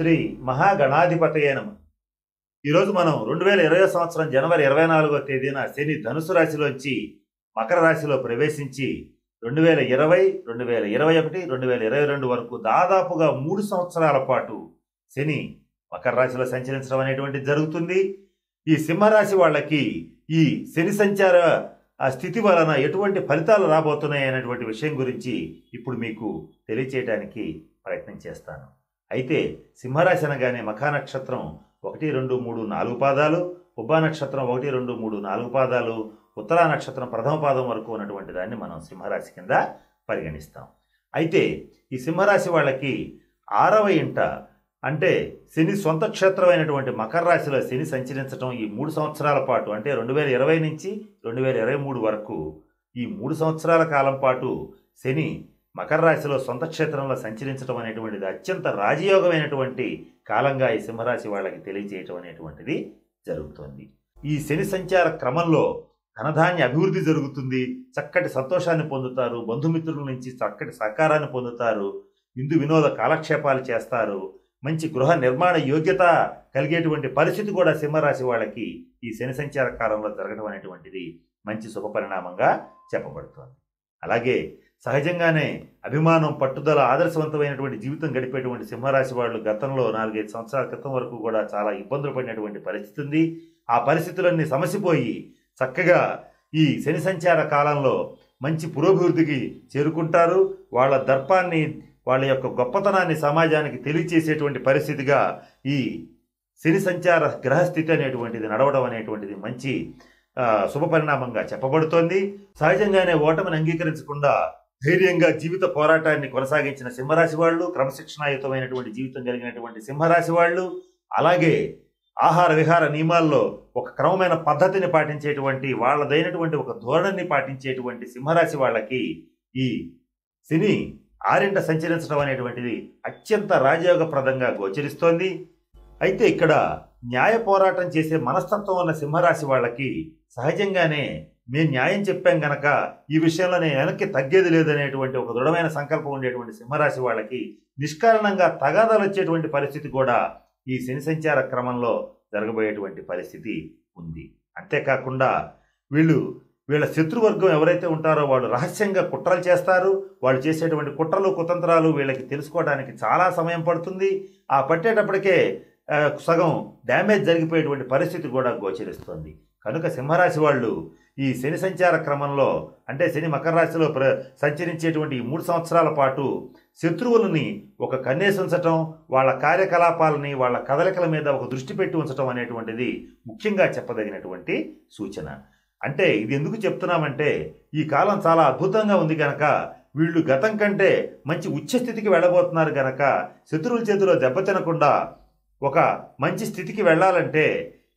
శ్రీ మహాగణాధిపతయే నమః. ఈరోజు మనం 2020 సంవత్సరం జనవరి 24వ తేదీన శని ధనుసు రాశిలోంచి మకర రాశిలో ప్రవేశించి 2020, 2021, 2022 వరకు దాదాపుగా 3 సంవత్సరాల పాటు శని మకర రాశిలో సంచరించడం అనేటువంటిది జరుగుతుంది. ఈ సింహరాశి వాళ్ళకి ఈ శని సంచార స్థితి వలన ఎటువంటి ఫలితాలు రాబోతున్నాయి అనేటువంటి విషయం గురించి ఇప్పుడు మీకు తెలియచేయడానికి ప్రయత్నం చేస్తాను. అయితే సింహరాశి అనగానే మఖా నక్షత్రం 1, 2, 3, 4 పాదాలు, ఉబ్బా నక్షత్రం 1, 2, 3, 4 పాదాలు, ఉత్తరా నక్షత్రం ప్రథమ పాదం వరకు ఉన్నటువంటి దాన్ని మనం సింహరాశి కింద పరిగణిస్తాం. అయితే ఈ సింహరాశి వాళ్ళకి 6వ ఇంట అంటే శని సొంత క్షేత్రమైనటువంటి మకర రాశిలో శని సంచరించడం ఈ 3 సంవత్సరాల పాటు అంటే 2020 నుంచి 2023 వరకు ఈ 3 సంవత్సరాల కాలం పాటు శని మకర రాశిలో సొంత క్షేత్రంలో సంచరించడం అనేటువంటిది అత్యంత రాజయోగమైనటువంటి కాలంగా ఈ సింహరాశి వాళ్ళకి తెలియజేయటం అనేటువంటిది జరుగుతోంది. ఈ శని సంచార క్రమంలో ధనధాన్య అభివృద్ధి జరుగుతుంది, చక్కటి సంతోషాన్ని పొందుతారు, బంధుమిత్రుల నుంచి చక్కటి సహకారాన్ని పొందుతారు, విందు వినోద కాలక్షేపాలు చేస్తారు, మంచి గృహ నిర్మాణ యోగ్యత కలిగేటువంటి పరిస్థితి కూడా సింహరాశి వాళ్ళకి ఈ శని సంచార కాలంలో జరగడం అనేటువంటిది మంచి శుభ పరిణామంగా చెప్పబడుతోంది. అలాగే సహజంగానే అభిమానం, పట్టుదల, ఆదర్శవంతమైనటువంటి జీవితం గడిపేటువంటి సింహరాశి వాళ్ళు గతంలో 4-5 సంవత్సరాల క్రితం వరకు కూడా చాలా ఇబ్బందులు పడినటువంటి పరిస్థితి ఉంది. ఆ పరిస్థితులన్నీ సమసిపోయి చక్కగా ఈ శని సంచార కాలంలో మంచి పురోభివృద్ధికి చేరుకుంటారు. వాళ్ళ దర్పాన్ని, వాళ్ళ యొక్క గొప్పతనాన్ని సమాజానికి తెలియచేసేటువంటి పరిస్థితిగా ఈ శని సంచార గ్రహస్థితి అనేటువంటిది నడవడం అనేటువంటిది మంచి శుభ పరిణామంగా చెప్పబడుతోంది. సహజంగానే ఓటమిని అంగీకరించకుండా ధైర్యంగా జీవిత పోరాటాన్ని కొనసాగించిన సింహరాశి వాళ్ళు, క్రమశిక్షణాయుతమైనటువంటి జీవితం కలిగినటువంటి సింహరాశి వాళ్ళు, అలాగే ఆహార విహార నియమాల్లో ఒక క్రమమైన పద్ధతిని పాటించేటువంటి వాళ్ళదైనటువంటి ఒక ధోరణిని పాటించేటువంటి సింహరాశి వాళ్ళకి ఈ శని 6ంట సంచరించడం అనేటువంటిది అత్యంత రాజయోగప్రదంగా గోచరిస్తోంది. అయితే ఇక్కడ న్యాయ పోరాటం చేసే మనస్తత్వం ఉన్న సింహరాశి వాళ్ళకి సహజంగానే మేము న్యాయం చెప్పాం గనక ఈ విషయంలో నేను వెనక్కి తగ్గేది లేదనేటువంటి ఒక దృఢమైన సంకల్పం ఉండేటువంటి సింహరాశి వాళ్ళకి నిష్కారణంగా తగాదాలు వచ్చేటువంటి పరిస్థితి కూడా ఈ శని సంచార క్రమంలో జరగబోయేటువంటి పరిస్థితి ఉంది. అంతేకాకుండా వీళ్ళ శత్రువర్గం ఎవరైతే ఉంటారో వాళ్ళు రహస్యంగా కుట్రలు చేస్తారు. వాళ్ళు చేసేటువంటి కుట్రలు, కుతంత్రాలు వీళ్ళకి తెలుసుకోవడానికి చాలా సమయం పడుతుంది. ఆ పట్టేటప్పటికే సగం డ్యామేజ్ జరిగిపోయేటువంటి పరిస్థితి కూడా గోచరిస్తుంది. కనుక సింహరాశి వాళ్ళు ఈ శని సంచార క్రమంలో అంటే శని మకర రాశిలో సంచరించేటువంటి ఈ 3 సంవత్సరాల పాటు శత్రువులని ఒక కన్నేసి ఉంచటం, వాళ్ళ కార్యకలాపాలని, వాళ్ళ కదలికల మీద ఒక దృష్టి పెట్టి ఉంచటం అనేటువంటిది ముఖ్యంగా చెప్పదగినటువంటి సూచన. అంటే ఇది ఎందుకు చెప్తున్నామంటే ఈ కాలం చాలా అద్భుతంగా ఉంది కనుక వీళ్ళు గతం కంటే మంచి ఉచ్చస్థితికి వెళ్ళబోతున్నారు కనుక శత్రువుల చేతిలో దెబ్బతినకుండా ఒక మంచి స్థితికి వెళ్ళాలంటే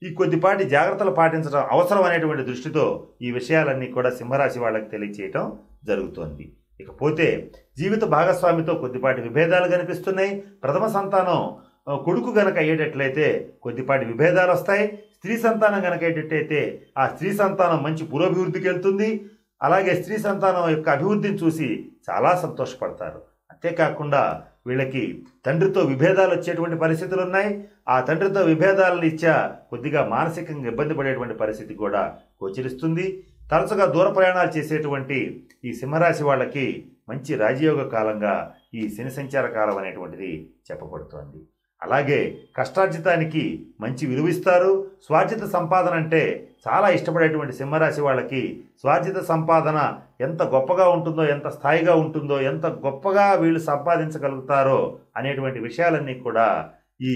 ఈ కొద్దిపాటి జాగ్రత్తలు పాటించడం అవసరం అనేటువంటి దృష్టితో ఈ విషయాలన్నీ కూడా సింహరాశి వాళ్ళకి తెలియచేయటం జరుగుతోంది. ఇకపోతే జీవిత భాగస్వామితో కొద్దిపాటి విభేదాలు కనిపిస్తున్నాయి. ప్రథమ సంతానం కొడుకు గనక అయ్యేటట్లయితే కొద్దిపాటి విభేదాలు వస్తాయి. స్త్రీ సంతానం గనక అయ్యేటట్టయితే ఆ స్త్రీ సంతానం మంచి పురోభివృద్ధికి వెళ్తుంది. అలాగే స్త్రీ సంతానం యొక్క అభివృద్ధిని చూసి చాలా సంతోషపడతారు. అంతేకాకుండా వీళ్ళకి తండ్రితో విభేదాలు వచ్చేటువంటి పరిస్థితులు ఉన్నాయి. ఆ తండ్రితో విభేదాలను ఇచ్చా కొద్దిగా మానసికంగా ఇబ్బంది పడేటువంటి పరిస్థితి కూడా గోచరిస్తుంది. తరచుగా దూర ప్రయాణాలు చేసేటువంటి ఈ సింహరాశి వాళ్ళకి మంచి రాజయోగ కాలంగా ఈ శని సంచార కాలం అనేటువంటిది చెప్పబడుతోంది. అలాగే కష్టార్జితానికి మంచి విలువిస్తారు. స్వార్జిత సంపాదన అంటే చాలా ఇష్టపడేటువంటి సింహరాశి వాళ్ళకి స్వార్జిత సంపాదన ఎంత గొప్పగా ఉంటుందో, ఎంత స్థాయిగా ఉంటుందో, ఎంత గొప్పగా వీళ్ళు సంపాదించగలుగుతారో అనేటువంటి విషయాలన్నీ కూడా ఈ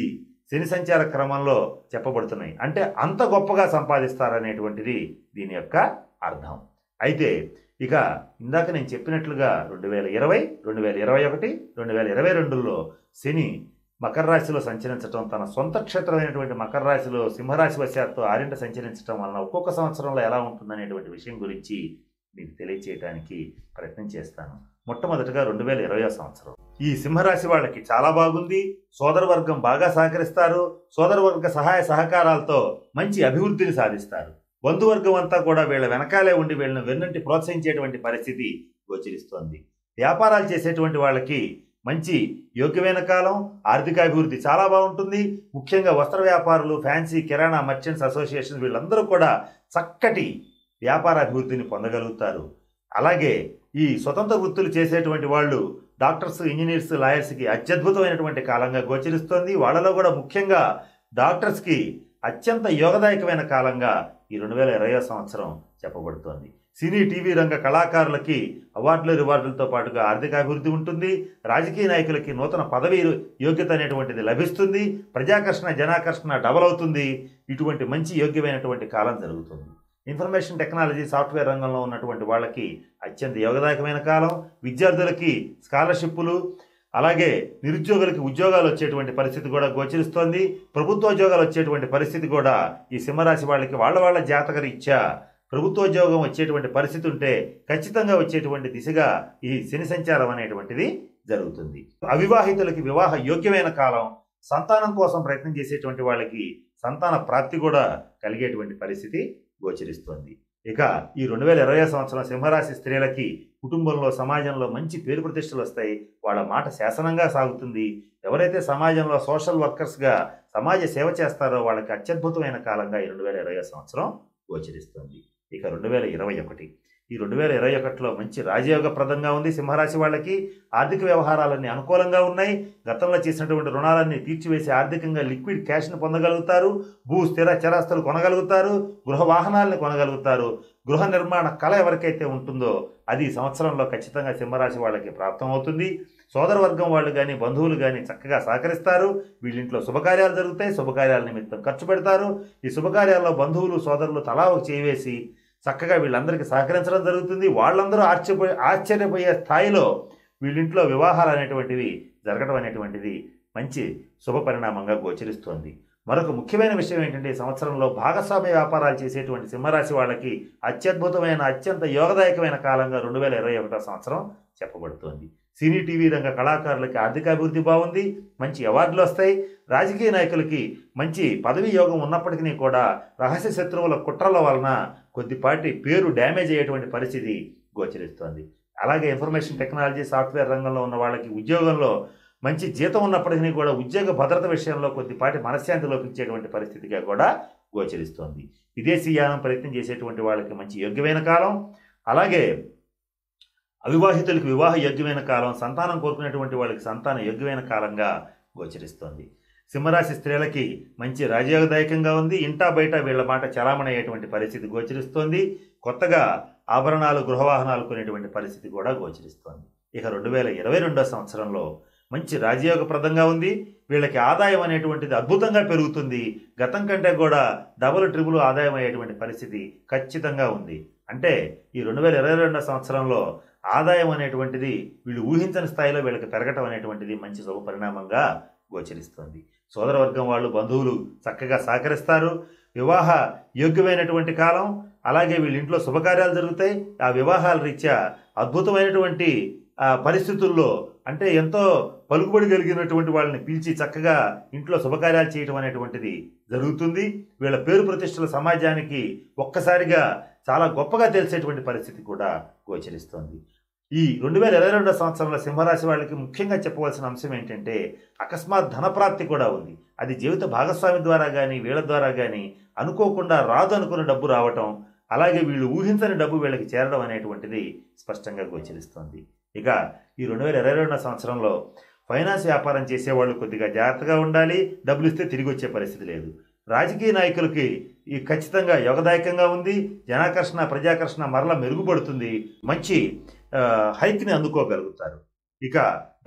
శని సంచార క్రమంలో చెప్పబడుతున్నాయి. అంటే అంత గొప్పగా సంపాదిస్తారనేటువంటిది దీని యొక్క అర్థం. అయితే ఇక ఇందాక నేను చెప్పినట్లుగా 2020, 2021, 2022లో శని మకర రాశిలో సంచరించడం, తన సొంత క్షేత్రమైనటువంటి మకర రాశిలో సింహరాశి వశాత్తు 6ంట సంచరించడం వలన ఒక్కొక్క సంవత్సరంలో ఎలా ఉంటుందనేటువంటి విషయం గురించి మీకు తెలియచేయడానికి ప్రయత్నం చేస్తాను. మొట్టమొదటిగా 2020 సంవత్సరం ఈ సింహరాశి వాళ్ళకి చాలా బాగుంది. సోదరవర్గం బాగా సహకరిస్తారు. సోదరవర్గ సహాయ సహకారాలతో మంచి అభివృద్ధిని సాధిస్తారు. బంధువర్గం అంతా కూడా వీళ్ళ వెనకాలే ఉండి వీళ్ళని వెన్నంటి ప్రోత్సహించేటువంటి పరిస్థితి గోచరిస్తోంది. వ్యాపారాలు చేసేటువంటి వాళ్ళకి మంచి యోగ్యమైన కాలం. ఆర్థికాభివృద్ధి చాలా బాగుంటుంది. ముఖ్యంగా వస్త్ర వ్యాపారులు, ఫ్యాన్సీ, కిరాణా మర్చెంట్స్ అసోసియేషన్ వీళ్ళందరూ కూడా చక్కటి వ్యాపారాభివృద్ధిని పొందగలుగుతారు. అలాగే ఈ స్వతంత్ర వృత్తులు చేసేటువంటి వాళ్ళు డాక్టర్స్, ఇంజనీర్స్, లాయర్స్కి అత్యద్భుతమైనటువంటి కాలంగా గోచరిస్తోంది. వాళ్ళలో కూడా ముఖ్యంగా డాక్టర్స్కి అత్యంత యోగదాయకమైన కాలంగా ఈ 2020 సంవత్సరం చెప్పబడుతోంది. సినీ, టీవీ రంగ కళాకారులకి అవార్డులు, రివార్డులతో పాటుగా ఆర్థికాభివృద్ధి ఉంటుంది. రాజకీయ నాయకులకి నూతన పదవి యోగ్యత అనేటువంటిది లభిస్తుంది. ప్రజాకర్షణ, జనాకర్షణ డబల్ అవుతుంది. ఇటువంటి మంచి యోగ్యమైనటువంటి కాలం జరుగుతుంది. ఇన్ఫర్మేషన్ టెక్నాలజీ, సాఫ్ట్వేర్ రంగంలో ఉన్నటువంటి వాళ్ళకి అత్యంత యోగదాయకమైన కాలం. విద్యార్థులకి స్కాలర్షిప్పులు, అలాగే నిరుద్యోగులకి ఉద్యోగాలు వచ్చేటువంటి పరిస్థితి కూడా గోచరిస్తోంది. ప్రభుత్వోద్యోగాలు వచ్చేటువంటి పరిస్థితి కూడా ఈ సింహరాశి వాళ్ళకి వాళ్ళ జాతకరీత్యా ప్రభుత్వోద్యోగం వచ్చేటువంటి పరిస్థితి ఉంటే ఖచ్చితంగా వచ్చేటువంటి దిశగా ఈ శని సంచారం అనేటువంటిది జరుగుతుంది. అవివాహితులకి వివాహ యోగ్యమైన కాలం. సంతానం కోసం ప్రయత్నం చేసేటువంటి వాళ్ళకి సంతాన ప్రాప్తి కూడా కలిగేటువంటి పరిస్థితి గోచరిస్తోంది. ఇక ఈ 2020 సంవత్సరం సింహరాశి స్త్రీలకి కుటుంబంలో, సమాజంలో మంచి పేరు ప్రతిష్టలు వస్తాయి. వాళ్ళ మాట శాసనంగా సాగుతుంది. ఎవరైతే సమాజంలో సోషల్ వర్కర్స్గా సమాజ సేవ చేస్తారో వాళ్ళకి అత్యద్భుతమైన కాలంగా ఈ 2020 సంవత్సరం గోచరిస్తుంది. ఇక 2021 ఈ 2021లో మంచి రాజయోగప్రదంగా ఉంది. సింహరాశి వాళ్ళకి ఆర్థిక వ్యవహారాలన్నీ అనుకూలంగా ఉన్నాయి. గతంలో చేసినటువంటి రుణాలన్నీ తీర్చివేసి ఆర్థికంగా లిక్విడ్ క్యాష్ని పొందగలుగుతారు. భూ, స్థిర, చరాస్తులు కొనగలుగుతారు. గృహ వాహనాలను కొనగలుగుతారు. గృహ నిర్మాణ కళ ఎవరికైతే ఉంటుందో అది ఈ సంవత్సరంలో ఖచ్చితంగా సింహరాశి వాళ్ళకి ప్రాప్తమవుతుంది. సోదరవర్గం వాళ్ళు కానీ, బంధువులు కానీ చక్కగా సహకరిస్తారు. వీళ్ళింట్లో శుభకార్యాలు జరుగుతాయి. శుభకార్యాల నిమిత్తం ఖర్చు పెడతారు. ఈ శుభకార్యాల్లో బంధువులు, సోదరులు తలా ఒక చేయి వేసి చక్కగా వీళ్ళందరికీ సహకరించడం జరుగుతుంది. వాళ్ళందరూ ఆశ్చర్యపోయే స్థాయిలో వీళ్ళింట్లో వివాహాలు అనేటువంటివి జరగడం అనేటువంటిది మంచి శుభ పరిణామంగా గోచరిస్తోంది. మరొక ముఖ్యమైన విషయం ఏంటంటే ఈ సంవత్సరంలో భాగస్వామ్య వ్యాపారాలు చేసేటువంటి సింహరాశి వాళ్ళకి అత్యద్భుతమైన, అత్యంత యోగదాయకమైన కాలంగా 2021 సంవత్సరం చెప్పబడుతోంది. సినీ, టీవీ రంగ కళాకారులకి ఆర్థికాభివృద్ధి బాగుంది. మంచి అవార్డులు వస్తాయి. రాజకీయ నాయకులకి మంచి పదవి యోగం ఉన్నప్పటికీ కూడా రహస్య శత్రువుల కుట్రల వలన కొద్దిపాటి పేరు డ్యామేజ్ అయ్యేటువంటి పరిస్థితి గోచరిస్తోంది. అలాగే ఇన్ఫర్మేషన్ టెక్నాలజీ, సాఫ్ట్వేర్ రంగంలో ఉన్న వాళ్ళకి ఉద్యోగంలో మంచి జీతం ఉన్నప్పటికీ కూడా ఉద్యోగ భద్రత విషయంలో కొద్దిపాటి మనశ్శాంతి లోపించేటువంటి పరిస్థితిగా కూడా గోచరిస్తోంది. విదేశీయానం ప్రయత్నం చేసేటువంటి వాళ్ళకి మంచి యోగ్యమైన కాలం. అలాగే అవివాహితులకు వివాహ యోగ్యమైన కాలం. సంతానం కోరుకునేటువంటి వాళ్ళకి సంతాన యోగ్యమైన కాలంగా గోచరిస్తోంది. సింహరాశి స్త్రీలకి మంచి రాజయోగదాయకంగా ఉంది. ఇంటా బయట వీళ్ళ మాట చలామణి అయ్యేటువంటి పరిస్థితి గోచరిస్తోంది. కొత్తగా ఆభరణాలు, గృహవాహనాలు కొనేటువంటి పరిస్థితి కూడా గోచరిస్తోంది. ఇక 2022 సంవత్సరంలో మంచి రాజయోగప్రదంగా ఉంది. వీళ్ళకి ఆదాయం అనేటువంటిది అద్భుతంగా పెరుగుతుంది. గతం కంటే కూడా డబుల్, ట్రిపుల్ ఆదాయం అయ్యేటువంటి పరిస్థితి ఖచ్చితంగా ఉంది. అంటే ఈ 2022 సంవత్సరంలో ఆదాయం అనేటువంటిది వీళ్ళు ఊహించని స్థాయిలో వీళ్ళకి పెరగటం అనేటువంటిది మంచి శుభ పరిణామంగా గోచరిస్తుంది. సోదరవర్గం వాళ్ళు, బంధువులు చక్కగా సహకరిస్తారు. వివాహ యోగ్యమైనటువంటి కాలం. అలాగే వీళ్ళ ఇంట్లో శుభకార్యాలు జరుగుతాయి. ఆ వివాహాల రీత్యా అద్భుతమైనటువంటి పరిస్థితుల్లో అంటే ఎంతో పలుకుబడి కలిగినటువంటి వాళ్ళని పిలిచి చక్కగా ఇంట్లో శుభకార్యాలు చేయటం అనేటువంటిది జరుగుతుంది. వీళ్ళ పేరు ప్రతిష్టల సమాజానికి ఒక్కసారిగా చాలా గొప్పగా తెలిసేటువంటి పరిస్థితి కూడా గోచరిస్తోంది. ఈ 2022 సంవత్సరంలో సింహరాశి వాళ్ళకి ముఖ్యంగా చెప్పవలసిన అంశం ఏంటంటే అకస్మాత్ ధనప్రాప్తి కూడా ఉంది. అది జీవిత భాగస్వామి ద్వారా కానీ, వీళ్ళ ద్వారా కానీ అనుకోకుండా రాదు అనుకున్న డబ్బు రావటం, అలాగే వీళ్ళు ఊహించని డబ్బు వీళ్ళకి చేరడం అనేటువంటిది స్పష్టంగా గోచరిస్తోంది. ఇక ఈ 2022 సంవత్సరంలో ఫైనాన్స్ వ్యాపారం చేసేవాళ్ళు కొద్దిగా జాగ్రత్తగా ఉండాలి. డబ్బులు ఇస్తే తిరిగి వచ్చే పరిస్థితి లేదు. రాజకీయ నాయకులకి ఈ ఖచ్చితంగా యోగదాయకంగా ఉంది. జనాకర్షణ, ప్రజాకర్షణ మరలా మెరుగుపడుతుంది. మంచి హైక్ని అందుకోగలుగుతారు. ఇక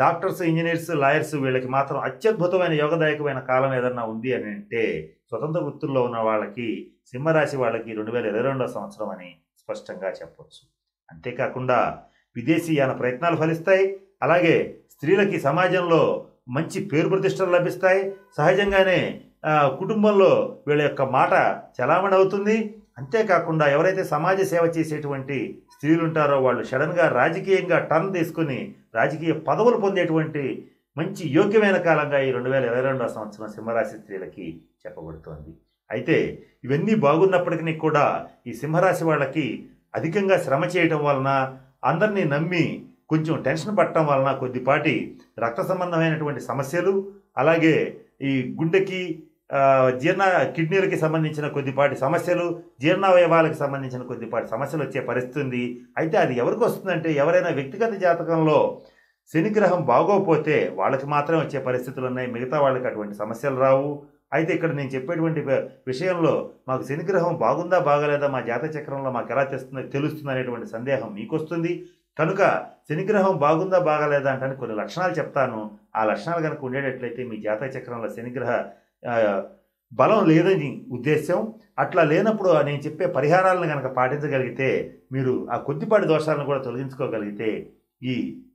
డాక్టర్స్, ఇంజనీర్స్, లాయర్స్ వీళ్ళకి మాత్రం అత్యద్భుతమైన యోగదాయకమైన కాలం ఏదన్నా ఉంది అని అంటే స్వతంత్ర వృత్తుల్లో ఉన్న వాళ్ళకి, సింహరాశి వాళ్ళకి 2022 సంవత్సరం అని స్పష్టంగా చెప్పవచ్చు. అంతేకాకుండా విదేశీయాన ప్రయత్నాలు ఫలిస్తాయి. అలాగే స్త్రీలకి సమాజంలో మంచి పేరు ప్రతిష్టలు లభిస్తాయి. సహజంగానే కుటుంబంలో వీళ్ళ యొక్క మాట చలామణి అవుతుంది. అంతేకాకుండా ఎవరైతే సమాజ సేవ చేసేటువంటి స్త్రీలు ఉంటారో వాళ్ళు సడన్గా రాజకీయంగా టర్న్ తీసుకుని రాజకీయ పదవులు పొందేటువంటి మంచి యోగ్యమైన కాలంగా ఈ 2022 సంవత్సరం సింహరాశి స్త్రీలకి చెప్పబడుతోంది. అయితే ఇవన్నీ బాగున్నప్పటికీ కూడా ఈ సింహరాశి వాళ్ళకి అధికంగా శ్రమ చేయటం వలన, అందరినీ నమ్మి కొంచెం టెన్షన్ పట్టడం వలన కొద్దిపాటి రక్త సంబంధమైనటువంటి సమస్యలు, అలాగే ఈ గుండెకి కిడ్నీలకి సంబంధించిన కొద్దిపాటి సమస్యలు, జీర్ణావయవాలకు సంబంధించిన కొద్దిపాటి సమస్యలు వచ్చే పరిస్థితి ఉంది. అయితే అది ఎవరికి వస్తుందంటే ఎవరైనా వ్యక్తిగత జాతకంలో శనిగ్రహం బాగోపోతే వాళ్ళకి మాత్రమే వచ్చే పరిస్థితులు ఉన్నాయి, మిగతా వాళ్ళకి అటువంటి సమస్యలు రావు. అయితే ఇక్కడ నేను చెప్పేటువంటి విషయంలో మాకు శనిగ్రహం బాగుందా బాగలేదా మా జాతక చక్రంలో మాకు ఎలా తెలుస్తుంది అనేటువంటి సందేహం మీకు వస్తుంది. కనుక శనిగ్రహం బాగుందా బాగలేదా అంటే కొన్ని లక్షణాలు చెప్తాను. ఆ లక్షణాలు కనుక ఉండేటట్లయితే మీ జాతక చక్రంలో శనిగ్రహ బలం లేదని ఉద్దేశం. అట్లా లేనప్పుడు నేను చెప్పే పరిహారాలను కనుక పాటించగలిగితే మీరు ఆ కొద్దిపాటి దోషాలను కూడా తొలగించుకోగలిగితే ఈ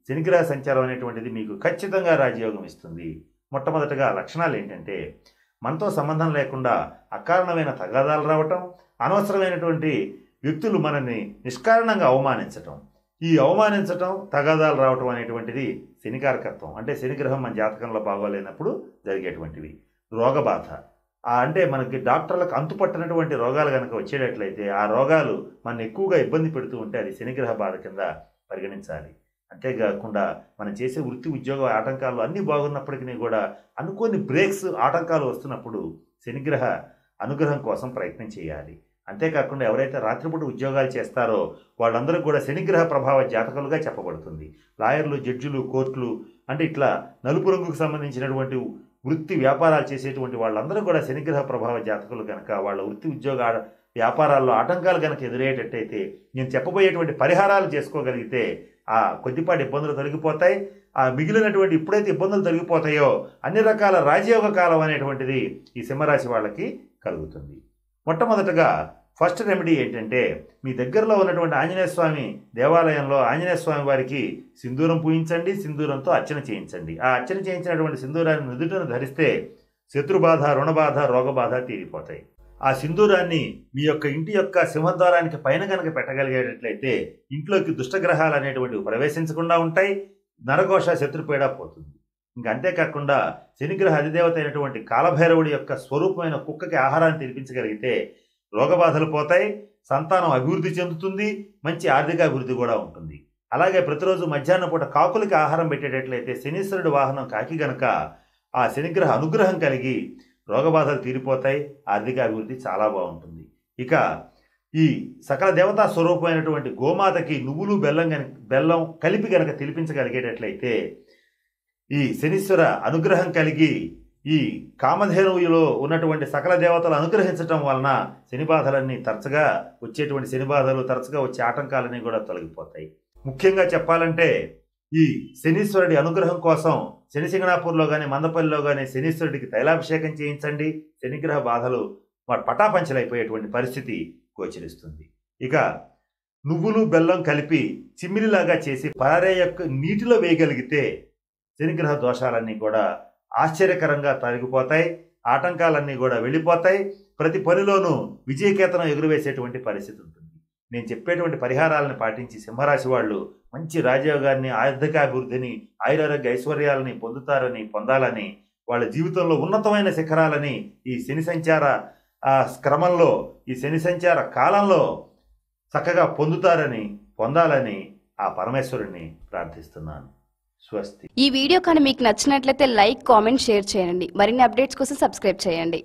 శనిగ్రహ సంచారం అనేటువంటిది మీకు ఖచ్చితంగా రాజయోగం ఇస్తుంది. మొట్టమొదటగా లక్షణాలు ఏంటంటే మనతో సంబంధం లేకుండా అకారణమైన తగాదాలు రావటం, అనవసరమైనటువంటి వ్యక్తులు మనల్ని నిష్కారణంగా అవమానించటం, ఈ అవమానించటం తగాదాలు రావటం అనేటువంటిది శనికారకత్వం. అంటే శనిగ్రహం మన జాతకంలో బాగోలేనప్పుడు జరిగేటువంటివి. రోగబాధ అంటే మనకి డాక్టర్లకు అంతుపట్టినటువంటి రోగాలు కనుక వచ్చేటట్లయితే ఆ రోగాలు మన ఎక్కువగా ఇబ్బంది పెడుతూ ఉంటే అది శనిగ్రహ బాధ కింద పరిగణించాలి. అంతేకాకుండా మనం చేసే వృత్తి ఉద్యోగ ఆటంకాలు అన్నీ బాగున్నప్పటికీ కూడా అనుకోని బ్రేక్స్ ఆటంకాలు వస్తున్నప్పుడు శనిగ్రహ అనుగ్రహం కోసం ప్రయత్నం చేయాలి. అంతేకాకుండా ఎవరైతే రాత్రిపూట ఉద్యోగాలు చేస్తారో వాళ్ళందరూ కూడా శనిగ్రహ ప్రభావ జాతకులుగా చెప్పబడుతుంది. లాయర్లు, జడ్జిలు, కోర్టులు అంటే ఇట్లా నలుపు రంగుకు సంబంధించినటువంటి వృత్తి వ్యాపారాలు చేసేటువంటి వాళ్ళందరూ కూడా శనిగ్రహ ప్రభావ జాతకులు కనుక వాళ్ళ వృత్తి ఉద్యోగ వ్యాపారాల్లో ఆటంకాలు కనుక ఎదురయ్యేటట్టయితే నేను చెప్పబోయేటువంటి పరిహారాలు చేసుకోగలిగితే ఆ కొద్దిపాటి ఇబ్బందులు తొలగిపోతాయి. ఆ మిగిలినటువంటి ఎప్పుడైతే ఇబ్బందులు తొలగిపోతాయో అన్ని రకాల రాజయోగ కాలం అనేటువంటిది ఈ సింహరాశి వాళ్ళకి కలుగుతుంది. మొట్టమొదటగా ఫస్ట్ రెమెడీ ఏంటంటే మీ దగ్గరలో ఉన్నటువంటి ఆంజనేయ స్వామి దేవాలయంలో ఆంజనేయ స్వామి వారికి సింధూరం పూయించండి, సింధూరంతో అర్చన చేయించండి. ఆ అర్చన చేయించినటువంటి సింధూరాన్ని నుదుటను ధరిస్తే శత్రుబాధ, రుణబాధ, రోగబాధ తీరిపోతాయి. ఆ సింధూరాన్ని మీ యొక్క ఇంటి యొక్క సింహద్వారానికి పైన కనుక పెట్టగలిగేటట్లయితే ఇంట్లోకి దుష్టగ్రహాలు అనేటువంటివి ప్రవేశించకుండా ఉంటాయి, నరఘోష, శత్రుపీడ పోతుంది. ఇంకా అంతేకాకుండా శనిగ్రహ అధిదేవత అయినటువంటి కాలభైరవుడి యొక్క స్వరూపమైన కుక్కకి ఆహారాన్ని తినిపించగలిగితే రోగబాధలు పోతాయి, సంతానం అభివృద్ధి చెందుతుంది, మంచి ఆర్థిక అభివృద్ధి కూడా ఉంటుంది. అలాగే ప్రతిరోజు మధ్యాహ్నం పూట కాకులకి ఆహారం పెట్టేటట్లయితే శనీశ్వరుడి వాహనం కాకి గనక ఆ శనిగ్రహ అనుగ్రహం కలిగి రోగబాధలు తీరిపోతాయి, ఆర్థిక అభివృద్ధి చాలా బాగుంటుంది. ఇక ఈ సకల దేవతా స్వరూపమైనటువంటి గోమాతకి నువ్వులు బెల్లం కలిపి గనక తినిపించగలిగేటట్లయితే ఈ శనీశ్వర అనుగ్రహం కలిగి ఈ కామధేనువులో ఉన్నటువంటి సకల దేవతలు అనుగ్రహించటం వలన శని బాధలన్నీ తరచుగా వచ్చేటువంటి శని బాధలు, తరచుగా వచ్చే ఆటంకాలన్నీ కూడా తొలగిపోతాయి. ముఖ్యంగా చెప్పాలంటే ఈ శనీశ్వరుడి అనుగ్రహం కోసం శనిసింగనాపూర్లో కానీ మందపల్లిలో కానీ శనీశ్వరుడికి తైలాభిషేకం చేయించండి. శనిగ్రహ బాధలు పటాపంచలైపోయేటువంటి పరిస్థితి గోచరిస్తుంది. ఇక నువ్వులు బెల్లం కలిపి చిమ్మిలిలాగా చేసి పరారే యొక్క నీటిలో వేయగలిగితే శనిగ్రహ దోషాలన్నీ కూడా ఆశ్చర్యకరంగా తొలగిపోతాయి, ఆటంకాలన్నీ కూడా వెళ్ళిపోతాయి, ప్రతి పనిలోనూ విజయకేతనం ఎగురవేసేటువంటి పరిస్థితి ఉంటుంది. నేను చెప్పేటువంటి పరిహారాలను పాటించి సింహరాశి వాళ్ళు మంచి రాజయోగాన్ని, ఆర్థికాభివృద్ధిని, ఆయురారోగ్య ఐశ్వర్యాలని పొందాలని, వాళ్ళ జీవితంలో ఉన్నతమైన శిఖరాలని ఈ శని సంచార క్రమంలో, ఈ శని సంచార కాలంలో చక్కగా పొందాలని ఆ పరమేశ్వరుణ్ణి ప్రార్థిస్తున్నాను. స్వస్తి. ఈ వీడియో కానీ మీకు నచ్చినట్లయితే లైక్, కామెంట్, షేర్ చేయండి. మరిన్ని అప్డేట్స్ కోసం సబ్స్క్రైబ్ చేయండి.